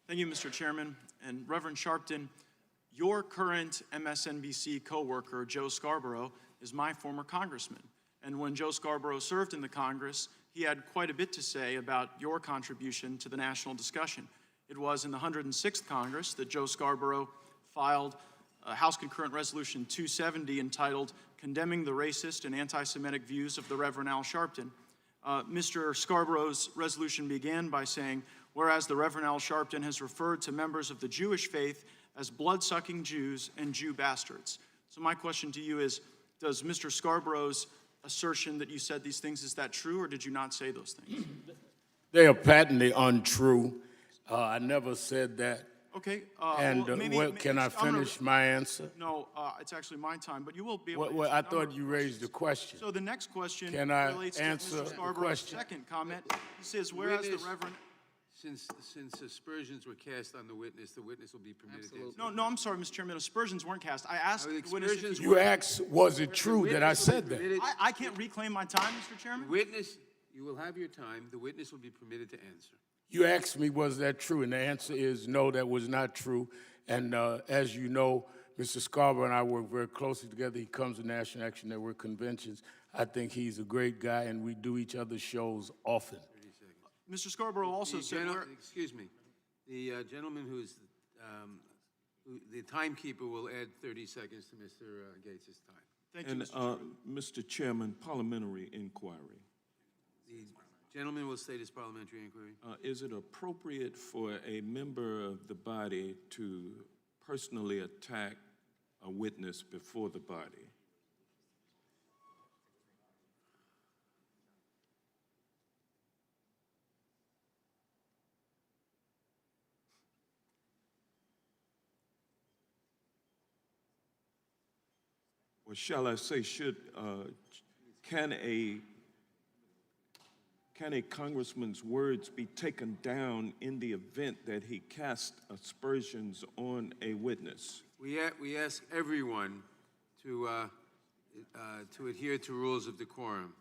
Thank you, Mr. Chairman. And Reverend Sharpton, your current MSNBC co-worker, Joe Scarborough, is my former congressman. And when Joe Scarborough served in the Congress, he had quite a bit to say about your contribution to the national discussion. It was in the 106th Congress that Joe Scarborough filed House Concurrent Resolution 270 entitled Condemning the Racist and Anti-Semitic Views of the Reverend Al Sharpton. Mr. Scarborough's resolution began by saying, whereas the Reverend Al Sharpton has referred to members of the Jewish faith as blood-sucking Jews and Jew bastards. So my question to you is, does Mr. Scarborough's assertion that you said these things, is that true, or did you not say those things? They are patently untrue. I never said that. Okay. Can I finish my answer? No, it's actually my time, but you will be able to Well, I thought you raised the question. So the next question Can I relates answer to Mr. the Scarborough's question? second comment. He says, whereas the Reverend... Since aspersions were cast on the witness will be permitted to answer. No, I'm sorry, Mr. Chairman. Aspersions weren't cast. I asked the witness if You asked, was it true that I said that? I can't reclaim my time, Mr. Chairman. Witness, you will have your time. The witness will be permitted to answer. You asked me, was that true? And the answer is no, that was not true. And as you know, Mr. Scarborough and I work very closely together. He comes to National Action Network conventions. I think he's a great guy, and we do each other's shows often. Mr. Scarborough also said... Excuse me. The gentleman who's the timekeeper will add 30 seconds to Mr. Gaetz's time. Thank you, Mr. Chairman. Mr. Chairman, parliamentary inquiry. The gentleman will state his parliamentary inquiry. Is it appropriate for a member of the body to personally attack a witness before the body? Or shall I say, can a congressman's words be taken down in the event that he casts aspersions on a witness? We ask everyone to adhere to rules of decorum.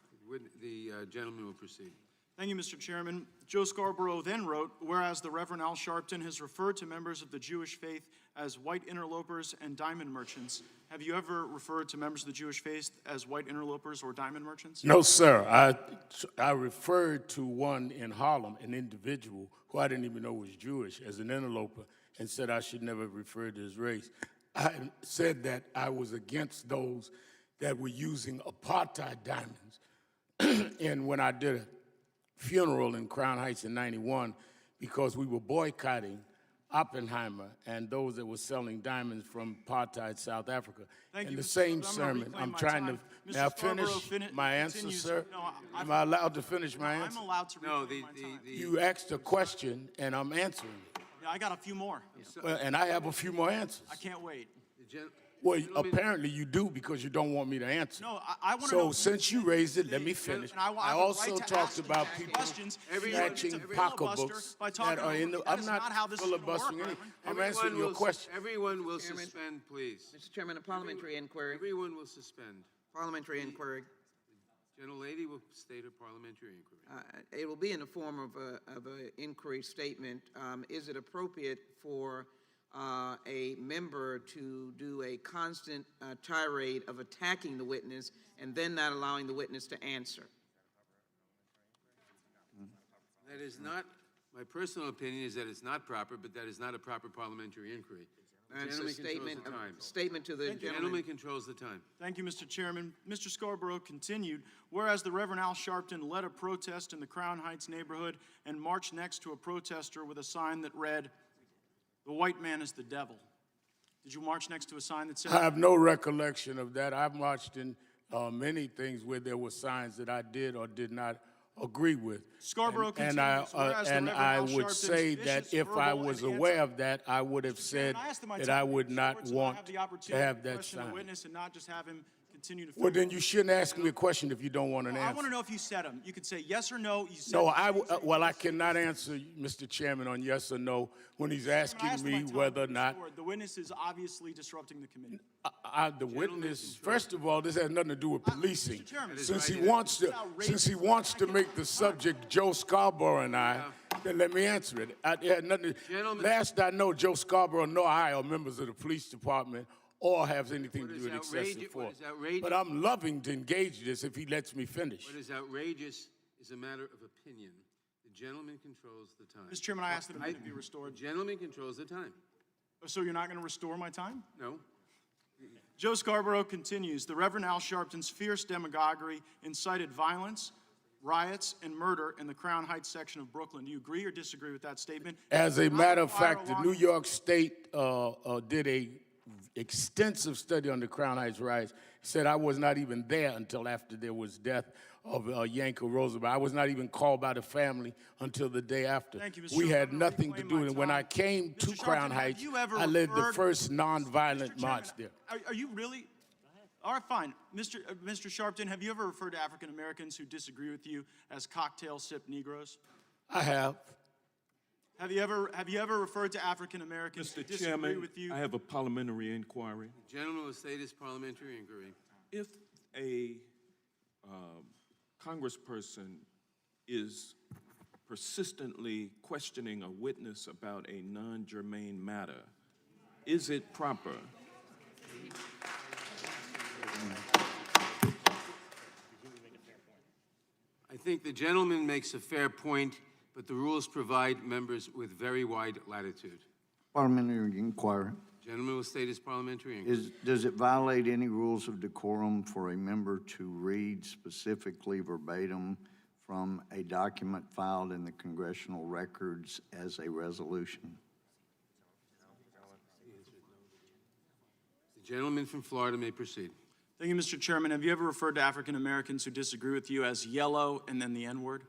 The gentleman will proceed. Thank you, Mr. Chairman. Joe Scarborough then wrote, whereas the Reverend Al Sharpton has referred to members of the Jewish faith as white interlopers and diamond merchants. Have you ever referred to members of the Jewish faith as white interlopers or diamond merchants? No, sir. I referred to one in Harlem, an individual who I didn't even know was Jewish, as an interloper, and said I should never refer to his race. I said that I was against those that were using apartheid diamonds. And when I did a funeral in Crown Heights in '91, because we were boycotting Oppenheimer and those that were selling diamonds from apartheid South Africa. Thank in you, the Mr. same Scarborough. I'm gonna sermon, I'm reclaim trying my to, time. may I Mr. Scarborough finish my answer, continues- sir? No, Am I allowed to finish my I'm answer? allowed to reclaim my time. You asked a question, and I'm answering it. Yeah, I got a few more. Well, and I have a few more answers. I can't wait. Well, apparently you do, because you don't want me to answer. No, I want to So know. since you raised it, let me finish. And I I have the also right to talked ask about you people questions. snatching filibuster pocketbooks by that talking are in the, over me. That I'm is not how this not is gonna work, filibustering anything. Reverend. I'm answering your question. Everyone will suspend, please. Mr. Chairman, a parliamentary inquiry. Everyone will suspend. Parliamentary inquiry. Gentlelady will state a parliamentary inquiry. It will be in the form of an inquiry statement. Is it appropriate for a member to do a constant tirade of attacking the witness and then not allowing the witness to answer? That is not, my personal opinion is that it's not proper, but that is not a proper parliamentary inquiry. The That's a gentleman controls statement, the time. statement to the The gentleman. gentleman controls the time. Thank you, Mr. Chairman. Mr. Scarborough continued, whereas the Reverend Al Sharpton led a protest in the Crown Heights neighborhood and marched next to a protester with a sign that read, "The white man is the devil." Did you march next to a sign that said... I have no recollection of that. I've marched in many things where there were signs that I did or did not agree with. Scarborough and continues, whereas the and Reverend I Al would Sharpton's say vicious that if I verbal was and aware of that, I would have said I asked him my that time I would was not short, so I want have the to opportunity have that question the sign. witness and not just have him continue to... Well, then you shouldn't ask me a question if you don't want an I answer. want to know if you said them. You could say yes or no. You said No, them. I cannot answer, Mr. Chairman, on yes or no when he's I asking asked my me time whether or was not short. The witness is obviously disrupting the committee. the witness. First of all, this has nothing to do with policing. Mr. Chairman. Since he This wants is to, outrageous. since he wants to make the subject Joe Scarborough and I, Then let me answer it. It had nothing. Gentlemen. Last I know, Joe Scarborough nor I are members of the police department or have anything to do with excessive force. What is outrageous? But I'm loving to engage this if he lets me finish. What is outrageous is a matter of opinion. The gentleman controls the time. Mr. Chairman, I asked that a minute be The restored. gentleman controls the time. So you're not going to restore my time? No? Joe Scarborough continues, the Reverend Al Sharpton's fierce demagoguery incited violence, riots, and murder in the Crown Heights section of Brooklyn. Do you agree or disagree with that statement? As a matter of Fire fact, the alarm- New York State did a extensive study on the Crown Heights riots. Said I was not even there until after there was death of Yanko Roosevelt. I was not even called by the family until the day after. Thank you, Mr. We Chairman. had I'm gonna nothing to reclaim do my with it. When I time. came to Mr. Crown Sharpton, have Heights, you ever I led the referred- first nonviolent Mr. march Chairman, there. Are you really? All right, fine. Mr. Sharpton, have you ever referred to African Americans who disagree with you as cocktail sip Negroes? I have. Have you ever referred to African Americans who Mr. disagree Chairman, with you? I have a parliamentary inquiry. The gentleman will state his parliamentary inquiry. If a congressperson is persistently questioning a witness about a non-germane matter, is it proper? I think the gentleman makes a fair point, but the rules provide members with very wide latitude. Parliamentary inquiry. Gentleman will state his parliamentary inquiry. Does it violate any rules of decorum for a member to read specifically verbatim from a document filed in the congressional records as a resolution? The gentleman from Florida may proceed. Thank you, Mr. Chairman. Have you ever referred to African Americans who disagree with you as yellow and then the N-word?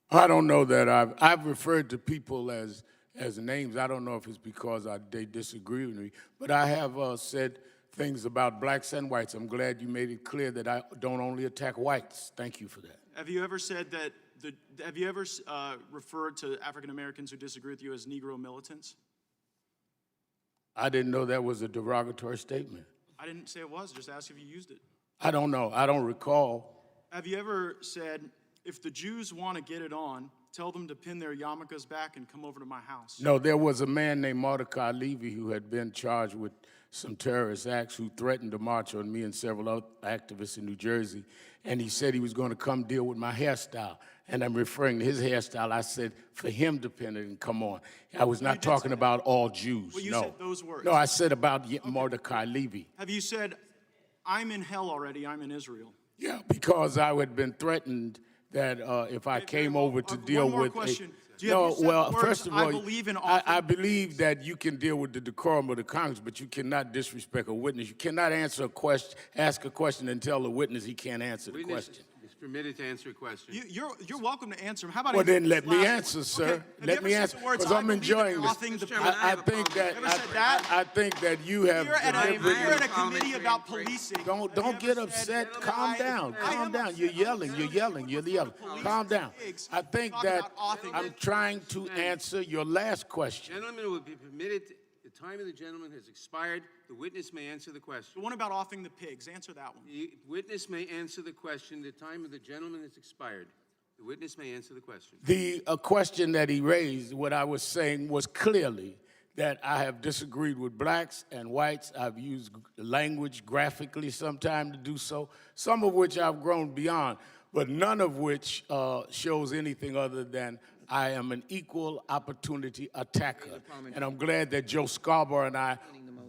I don't know that I've referred to people as names. I don't know if it's because they disagree with me, but I have said things about blacks and whites. I'm glad you made it clear that I don't only attack whites. Thank you for that. Have you ever said that? Have you ever referred to African Americans who disagree with you as Negro militants? I didn't know that was a derogatory statement. I didn't say it was. Just ask if you used it. I don't know. I don't recall. Have you ever said, if the Jews want to get it on, tell them to pin their yarmulkes back and come over to my house? No, there was a man named Mordecai Levy who had been charged with some terrorist acts who threatened to march on me and several other activists in New Jersey, and he said he was going to come deal with my hairstyle. And I'm referring to his hairstyle. I said for him to pin it and come on. I was not talking about all Jews, Well, you no. said those words. No, I said about Mordecai Levy. Have you said, I'm in hell already, I'm in Israel? Yeah, because I had been threatened that if I came over to deal one more with question. no, Have you said well, the words, first of "I all, believe in I offering"? believe that you can deal with the decorum of the Congress, but you cannot disrespect a witness. You cannot ask a question and tell the witness he can't answer the Witness question. is permitted to answer a question. You're welcome to answer them. How about Well, I answer then let this me last answer, one? sir. Okay. Have Let you ever me said answer, the words, because "I I'm believe in enjoying this. offering the Mr. Chairman, I have a problem. You ever said that? I think that you have You're at a deliberately. committee about policing. Don't Have you get ever said, upset. Calm down. Calm down. You're yelling. Calm down. I think Talk that about offing. I'm trying to answer your last question. Gentleman will be permitted, the time of the gentleman has expired. The witness may answer the The question. one about offing the pigs, answer that one. The witness may answer the question. The time of the gentleman has expired. The witness may answer the question. The question that he raised, what I was saying was clearly that I have disagreed with blacks and whites. I've used language graphically sometime to do so, some of which I've grown beyond, but none of which shows anything other than I am an equal opportunity attacker. And I'm glad that Joe Scarborough and I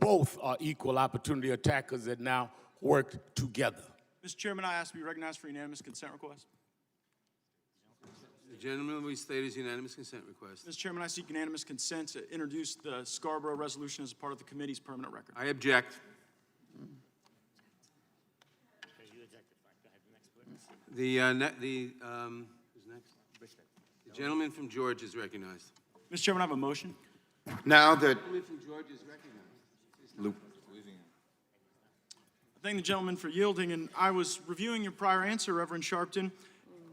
both are equal opportunity attackers that now work together. Mr. Chairman, I ask to be recognized for unanimous consent request. The gentleman will state his unanimous consent request. Mr. Chairman, I seek unanimous consent to introduce the Scarborough resolution as a part of the committee's permanent record. I object. Who's next? The gentleman from Georgia is recognized. Mr. Chairman, I have a motion. Now that The gentleman from Georgia is recognized. I thank the gentleman for yielding, and I was reviewing your prior answer, Reverend Sharpton.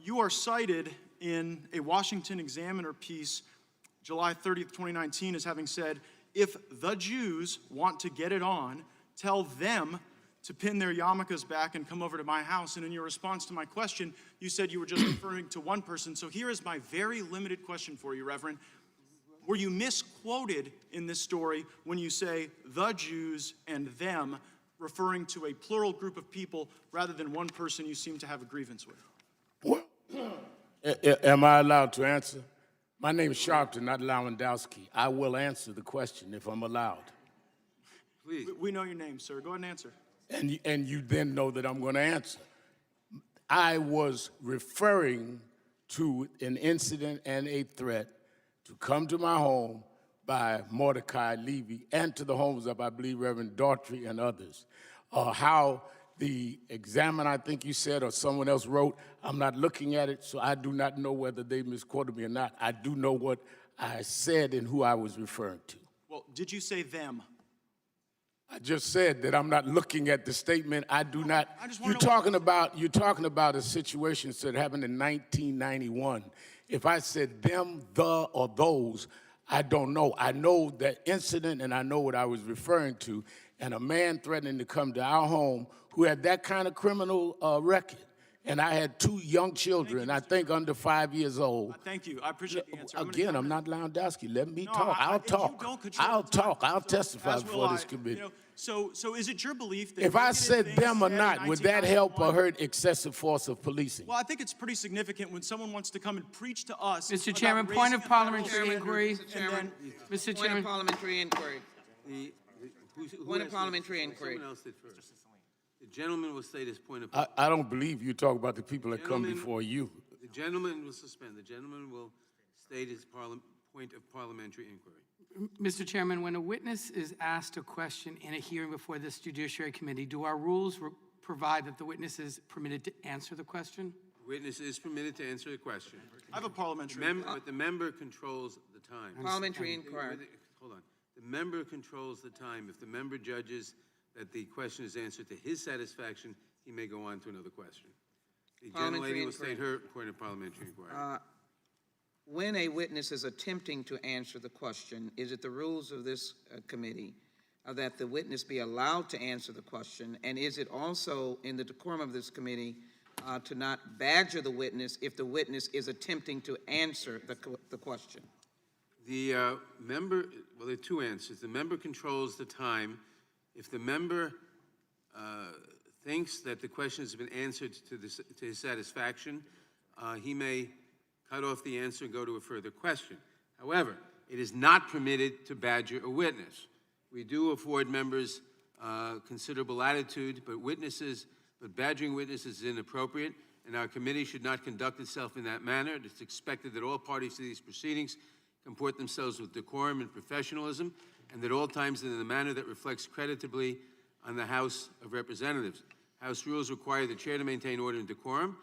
You are cited in a Washington Examiner piece, July 30th, 2019, as having said, if the Jews want to get it on, tell them to pin their yarmulkes back and come over to my house. And in your response to my question, you said you were just referring to one person. So here is my very limited question for you, Reverend. Were you misquoted in this story when you say the Jews and them, referring to a plural group of people rather than one person you seem to have a grievance with? Well, am I allowed to answer? My name is Sharpton, not Lewandowski. I will answer the question if I'm allowed. Please. We know your name, sir. Go ahead and answer. And you then know that I'm going to answer. I was referring to an incident and a threat to come to my home by Mordecai Levy and to the homes of, I believe, Reverend Daughtry and others. How the examiner, I think you said, or someone else wrote, I'm not looking at it, so I do not know whether they misquoted me or not. I do know what I said and who I was referring to. Well, did you say them? I just said that I'm not looking at the statement. I do not. I just You're talking about a situation that happened in 1991. If I said them, the, or those, I don't know. I know that incident and I know what I was referring to. And a man threatening to come to our home who had that kind of criminal record. And I had 2 young children, I think under 5 years old. Thank you. I appreciate the answer. Again, I'm not Lewandowski. Let me No, talk. I'll if you talk. don't control I'll the time, talk. I'll so testify as will before this I. committee. So is it your belief that If I bigoted said things them or said in not, would that help or 1991 hurt excessive force of policing? Well, I think it's pretty significant when someone wants to come and preach to us. Mr. about Chairman, point raising of a federal parliamentary standard, inquiry. Mr. Chairman, Mr. point Chairman. of parliamentary inquiry. Who Point of asked parliamentary this? inquiry. Someone else did first. The gentleman will state his point of. I don't believe you talk about the people that come Gentlemen, before you. The gentleman will suspend. The gentleman will state his point of parliamentary inquiry. Mr. Chairman, when a witness is asked a question in a hearing before this Judiciary Committee, do our rules provide that the witness is permitted to answer the question? The witness is permitted to answer the question. I have a parliamentary. But the member controls the time. Parliamentary inquiry. Hold on. The member controls the time. If the member judges that the question is answered to his satisfaction, he may go on to another question. The Parliamentary gentlelady will state inquiry. her point of parliamentary inquiry. When a witness is attempting to answer the question, is it the rules of this committee that the witness be allowed to answer the question? And is it also in the decorum of this committee to not badger the witness if the witness is attempting to answer the question? The member, well, there are 2 answers. The member controls the time. If the member thinks that the question has been answered to his satisfaction, he may cut off the answer and go to a further question. However, it is not permitted to badger a witness. We do afford members considerable latitude, but badgering witnesses is inappropriate, and our committee should not conduct itself in that manner. It is expected that all parties to these proceedings comport themselves with decorum and professionalism, and at all times in a manner that reflects creditably on the House of Representatives. House rules require the chair to maintain order and decorum,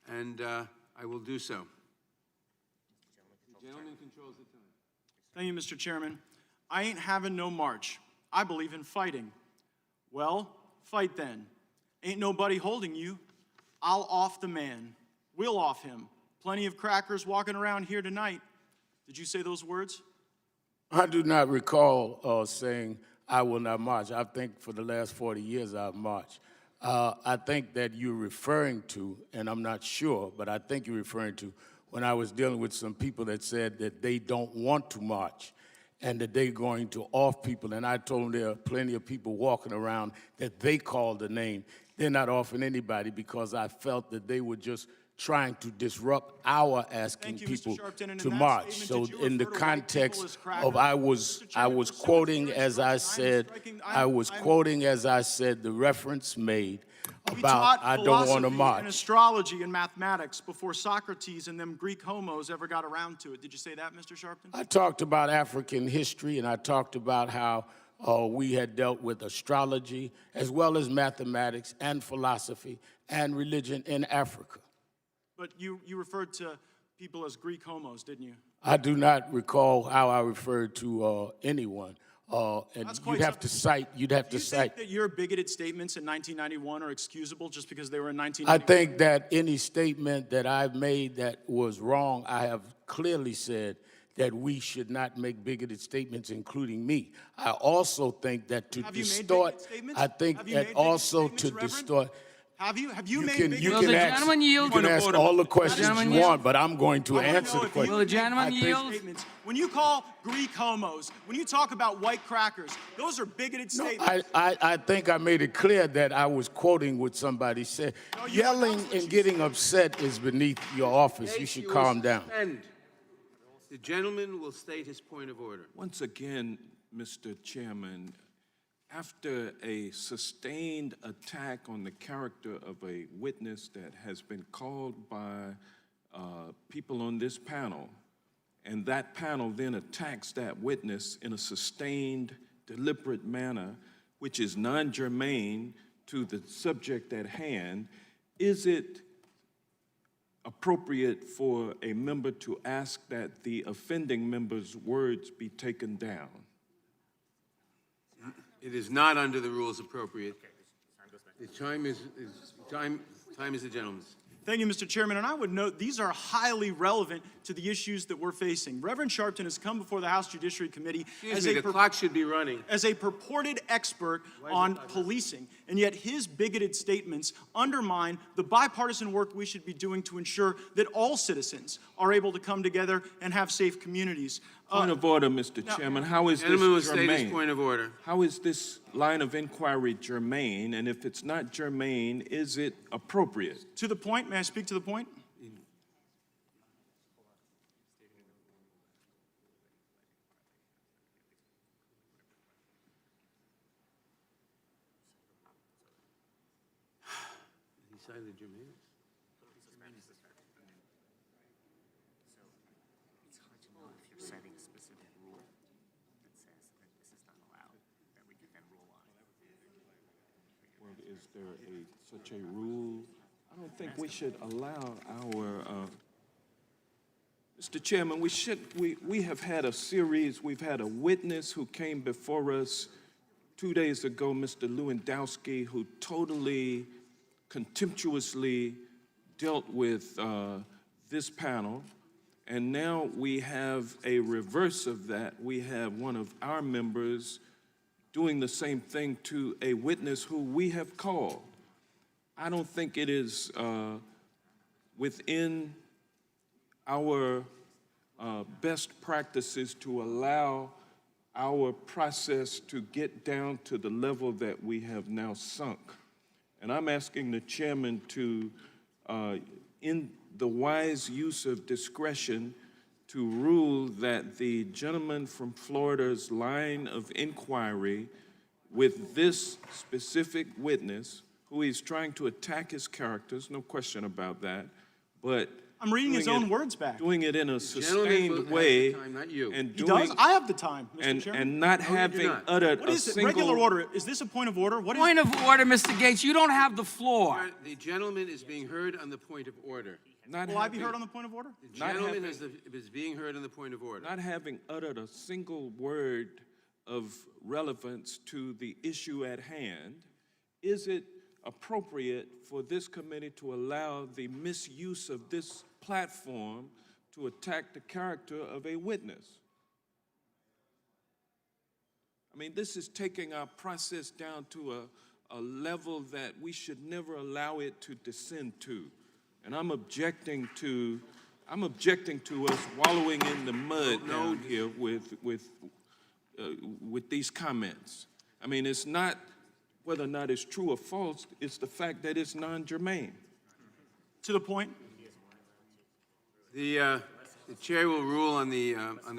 and I will do so. The gentleman controls the time. Thank you, Mr. Chairman. I ain't having no march. I believe in fighting. Well, fight then. Ain't nobody holding you. I'll off the man. We'll off him. Plenty of crackers walking around here tonight. Did you say those words? I do not recall saying I will not march. I think for the last 40 years I've marched. I think that you're referring to, and I'm not sure, but I think you're referring to when I was dealing with some people that said that they don't want to march and that they're going to off people. And I told them there are plenty of people walking around that they called a name. They're not offing anybody because I felt that they were just trying to disrupt our asking Thank you, Mr. people Sharpton. And to in that march. statement, So did you in the refer to white people as context crackers? of I was Mr. Chairman, quoting very as I striking. said, I'm I was striking- quoting as I said the reference made We about taught I don't want to philosophy and march. astrology and mathematics before Socrates and them Greek homos ever got around to it. Did you say that, Mr. Sharpton? I talked about African history and I talked about how we had dealt with astrology as well as mathematics and philosophy and religion in Africa. But you referred to people as Greek homos, didn't you? I do not recall how I referred to anyone. And That's quite you'd have to cite. You'd have Do to you cite. think that your bigoted statements in 1991 are excusable just because they were in I 1991? think that any statement that I've made that was wrong, I have clearly said that we should not make bigoted statements, including me. I also think that to Have you made distort, bigoted statements? I think Have you that made bigoted also statements, to Reverend? distort. Have you You made can, bigoted you Will can the ask, gentleman yield? you can Point of ask order, all the Mr. questions Gentleman you yield. want, but I'm going to I wanna answer know the if you question. Will the gentleman I think- yield? statements. When you call Greek homos, when you talk about white crackers, those are bigoted No, statements. I think I made it clear that I was quoting what somebody said. No, you- Yelling that's what and you getting said. upset is beneath your office. You Gaetz, should will calm down. suspend. The gentleman will state his point of order. Once again, Mr. Chairman, after a sustained attack on the character of a witness that has been called by people on this panel, and that panel then attacks that witness in a sustained, deliberate manner, which is non-germane to the subject at hand, is it appropriate for a member to ask that the offending member's words be taken down? It is not under the rules appropriate. The time is the gentleman's. Thank you, Mr. Chairman. And I would note these are highly relevant to the issues that we're facing. Reverend Sharpton has come before the House Judiciary Committee Excuse me, the clock should be running. as a purported expert on policing, and yet his bigoted statements undermine the bipartisan work we should be doing to ensure that all citizens are able to come together and have safe communities. Point of order, Mr. Chairman. How is this Gentleman will state his germane? point of order. How is this line of inquiry germane? And if it's not germane, is it appropriate? To the point, may I speak to the point? He cited Jermaine. Setting a specific rule that says that this is not allowed, that we can then rule on. Well, is there such a rule? I don't think we should allow our, Mr. Chairman, we have had a series, we've had a witness who came before us 2 days ago, Mr. Lewandowski, who totally contemptuously dealt with this panel. And now we have a reverse of that. We have one of our members doing the same thing to a witness who we have called. I don't think it is within our best practices to allow our process to get down to the level that we have now sunk. And I'm asking the chairman to, in the wise use of discretion, to rule that the gentleman from Florida's line of inquiry with this specific witness, who he's trying to attack his characters, no question about that, but I'm reading his doing own it- words back. doing it in a Gentleman sustained has the way, time, not you. and He doing does? I have the time, Mr. Chairman. and not No, you do having not. uttered What a is it? single Regular order. Is this a point of order? What is Point of order, Mr. Gaetz, you don't have the floor. The gentleman is being heard on the point of order. not Will I be having- heard on the point of order? The Not gentleman having- is being heard on the point of order. not having uttered a single word of relevance to the issue at hand, is it appropriate for this committee to allow the misuse of this platform to attack the character of a witness? I mean, this is taking our process down to a level that we should never allow it to descend to. And I'm objecting to us wallowing in the mud down here with these comments. I mean, it's not whether or not it's true or false, it's the fact that it's non-germane. To the point? The chair will rule on the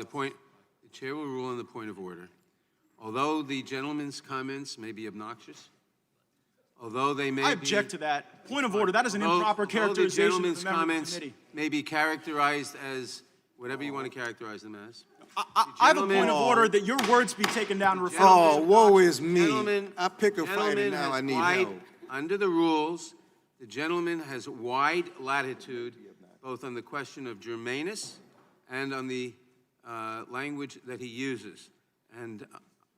point. The chair will rule on the point of order. Although the gentleman's comments may be obnoxious, although they may I be. object to that. Point of order. That is an improper Although the characterization of gentleman's the member of the comments committee. may be characterized as whatever you want to characterize them as. I have a point of Gentlemen- order that your words be taken down and referred Gentlemen- to. woe is me. Gentlemen- I pick a fight gentleman and now has I need wide- help. Under the rules, the gentleman has wide latitude, both on the question of germaneness and on the language that he uses. And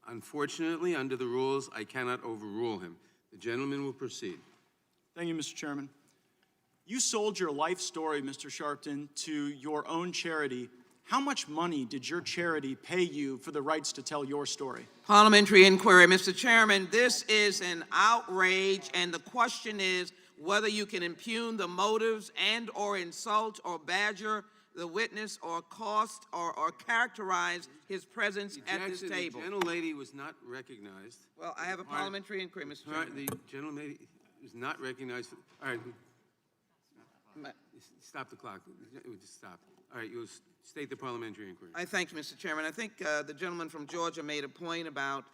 unfortunately, under the rules, I cannot overrule him. The gentleman will proceed. Thank you, Mr. Chairman. You sold your life story, Mr. Sharpton, to your own charity How much money did your charity pay you for the rights to tell your story? Parliamentary inquiry. Mr. Chairman, this is an outrage, and the question is whether you can impugn the motives and/or insult or badger the witness or cost or characterize his presence at this Objection, table. the gentlelady was not recognized. Well, I have a parliamentary inquiry, Mr. Chairman. The gentlelady was not recognized. All right, stop the clock. Just stop. All right, you'll state the parliamentary inquiry. I thank you, Mr. Chairman. I think the gentleman from Georgia made a point about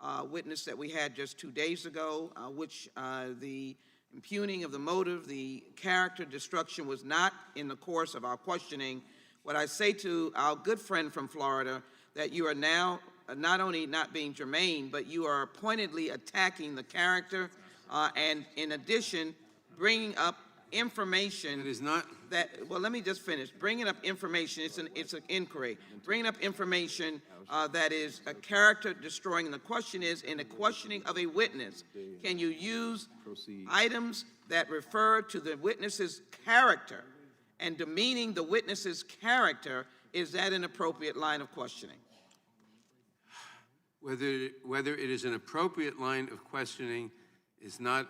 a witness that we had just 2 days ago, which the impugning of the motive, the character destruction was not in the course of our questioning. What I say to our good friend from Florida, that you are now not only not being germane, but you are pointedly attacking the character, and in addition, bringing up information. It is not. Well, let me just finish. Bringing up information, it's an inquiry. Bringing up information that is a character destroying. And the question is, in the questioning of a witness, can you use items that refer to the witness's character and demeaning the witness's character? Is that an appropriate line of questioning? Whether it is an appropriate line of questioning is not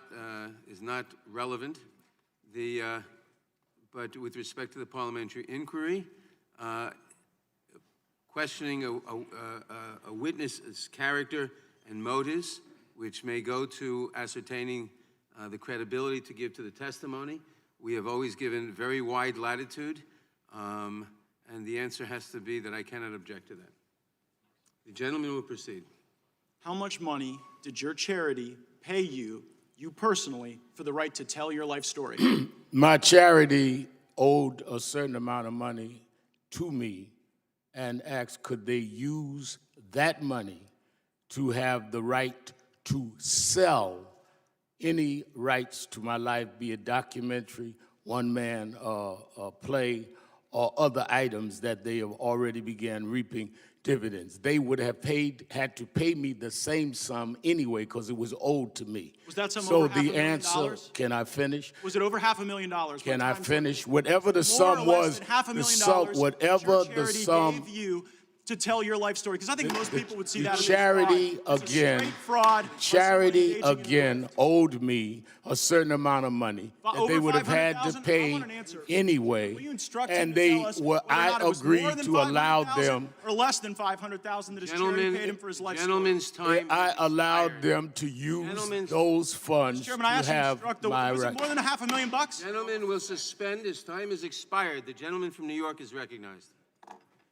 relevant. But with respect to the parliamentary inquiry, questioning a witness's character and motives, which may go to ascertaining the credibility to give to the testimony, we have always given very wide latitude, and the answer has to be that I cannot object to that. The gentleman will proceed. How much money did your charity pay you personally, for the right to tell your life story? My charity owed a certain amount of money to me and asked, could they use that money to have the right to sell any rights to my life, be it documentary, one-man play, or other items that they have already began reaping dividends. They would have had to pay me the same sum anyway because it was owed to me. Was that sum so over the $500,000? answer, can I finish? Was it over $500,000? Can I finish? Whatever the sum was, the sum, whatever the sum, gave you to tell your life story, because I think most people would see that as charity fraud. It's a again, straight fraud. charity By somebody engaging in again owed me a certain amount of money that Over they would have had to $500,000? I pay want an answer. anyway, Will you instruct him and to they tell us were. whether or not I it was more agreed than to allow $500,000 them. or less than $500,000 that his charity paid him for his life story? Gentleman's time. I allowed expired. them to use Gentleman's- those funds Chairman, I to asked you to have instruct the my was it right. more than $500,000? Gentleman will suspend. His time has expired. The gentleman from New York is recognized.